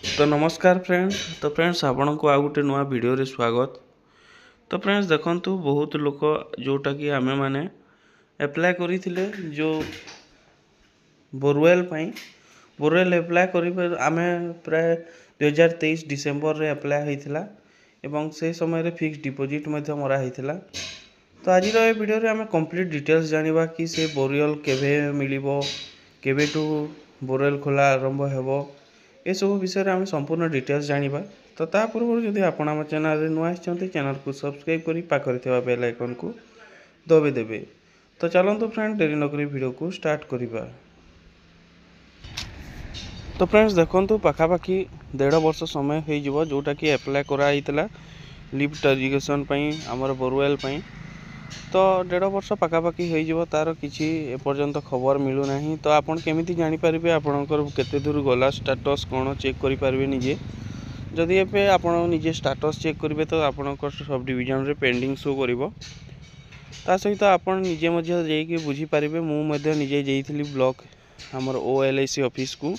तो नमस्कार फ्रेंड्स। तो फ्रेंड्स आपण को आ गोटे नुआ वीडियो रे स्वागत। तो फ्रेंड्स देखंतु बहुत लोक जोटा कि आमे माने अप्लाई करिथिले जो बोरवेल अप्लाई करि आमे प्राय 2023 डिसेंबर रे अप्लाई होइथिला एवं से समय रे फिक्स डिपॉजिट मध्य मरा होइथिला। तो आज रो ए वीडियो रे आमे कंप्लीट डिटेल्स जानिबा कि से बोरवेल केबे मिलिबो, केबेटू बोरवेल खोला आरंभ हेबो, ये सब विषय में आम संपूर्ण डिटेल्स जानिबा। तो ता पूर्व जदि आपण आम चैनल रे नुआ आछंती चैनल को सब्सक्राइब करी पाखरे थिबा बेल आइकन को दबे देबे। तो चलंतु फ्रेंड देरी नकरी वीडियो को स्टार्ट करिबा। तो फ्रेंड्स देखंतु पाखापाखी 1.5 वर्ष समय हो जिवो जोटा कि अप्लाई करा आइतला लिफ्ट इरिगेशन पई हमर बोरवेल पई। तो 1.5 वर्ष पाखापाखी हो तार किसी एपर्यंत खबर मिलू नहीं। तो आपन केमिति जानि परिबे आपनकर केते दूर गला स्टेटस कोन चेक करि परिबे निजे। जदि एपे आपन निजे स्टेटस चेक करिवे तो आपनकर सब डिवीजन रे पेंडिंग शो करिवो। ता सहित आपन निजे मध्ये जाई कि बुझी परिबे। मु मध्ये निजे जेइथिली ब्लॉक हमर ओएलआईसी ऑफिस को,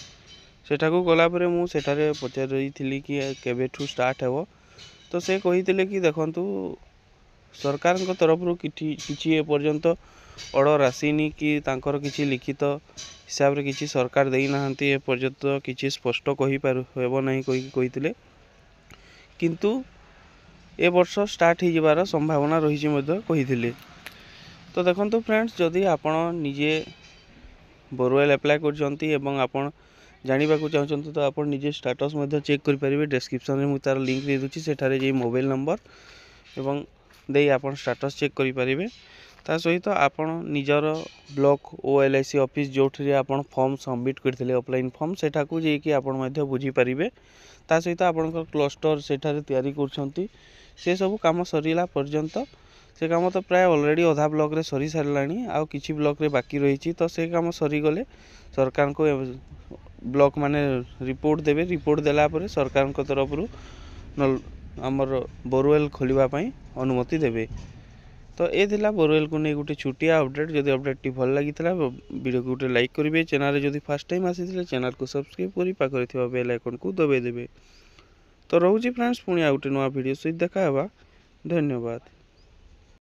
सेटा को गला परे मु सेटारे पचारइथिली कि केबेठू स्टार्ट हेबो। तो से कहिथिले कि देखंतु सरकार तरफ किसी एपर्यंत ऑर्डर आसीनी कि तांकर किसी लिखित हिसाब रे किसी सरकार देई नाहंती एपर्यंत किसी स्पष्ट कहि पार हेबो नहीं कहिथिले। किंतु ए वर्ष स्टार्ट हो जबार संभावना रही मध्ये कहिथिले। तो देखंतु फ्रेंड्स जदि आपण निजे बोरवेल अप्लाई करछंती एवं आपण जानिबा को चाहछंती तो आपण निजे स्टेटस मध्ये चेक करि परिबे। डिस्क्रिप्शन रे मु तार लिंक दे दुची, सेठारे जे मोबाइल नंबर एवं दे आपन स्टेटस चेक करि परिबे। ता सहित आपन निजर ब्लॉक ओएलआईसी ऑफिस जोठरे आपन फॉर्म सबमिट करथिले ऑफलाइन फॉर्म, सेठा को जे कि आपन मध्ये बुझी परिबे। ता सहित आपन क्लस्टर सेठारे तयारी करछंती से सब काम सरीला पर्यंत से काम तो प्राय ऑलरेडी आधा ब्लॉक रे सरी सारलानी, आ किछि ब्लॉक रे बाकी रहिछि। तो से काम सरी गले सरकार को ब्लॉक माने रिपोर्ट देबे। रिपोर्ट देला परे सरकार को तरफ रु हमर बोरवेल खोलिबा पई अनुमति देबे। तो ए थिला बोरवेल को नै गुटे छुटिया अपडेट। जदि अपडेट टी भल लागितला वीडियो को गुटे लाइक करिवे। चैनल रे जदि फर्स्ट टाइम आसीथिले चैनल को सब्सक्राइब करी पाखरे थिबा बेल आइकन को दबे देबे। तो रहूची फ्रेंड्स पुणी आ गुटे नवा वीडियो सहित देखा हेबा। धन्यवाद।